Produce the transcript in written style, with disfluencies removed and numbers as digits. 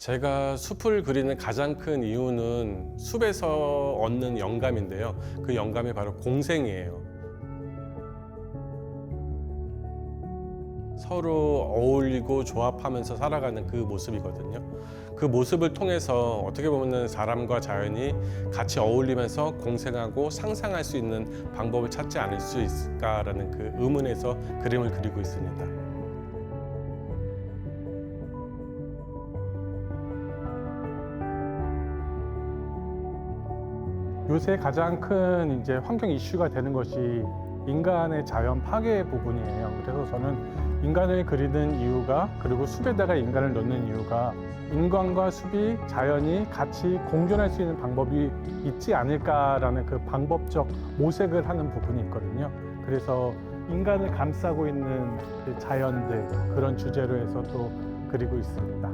제가 숲을 그리는 가장 큰 이유는 숲에서 얻는 영감인데요. 그 영감이 바로 공생이에요. 서로 어울리고 조합하면서 살아가는 그 모습이거든요. 그 모습을 통해서 어떻게 보면 사람과 자연이 같이 어울리면서 공생하고 상상할 수 있는 방법을 찾지 않을 수 있을까라는 그 의문에서 그림을 그리고 있습니다. 요새 가장 큰 이제 환경 이슈가 되는 것이 인간의 자연 파괴 부분이에요. 그래서 저는 인간을 그리는 이유가, 그리고 숲에다가 인간을 넣는 이유가 인간과 숲이, 자연이 같이 공존할 수 있는 방법이 있지 않을까라는 그 방법적 모색을 하는 부분이 있거든요. 그래서 인간을 감싸고 있는 그 자연들, 그런 주제로 해서 또 그리고 있습니다.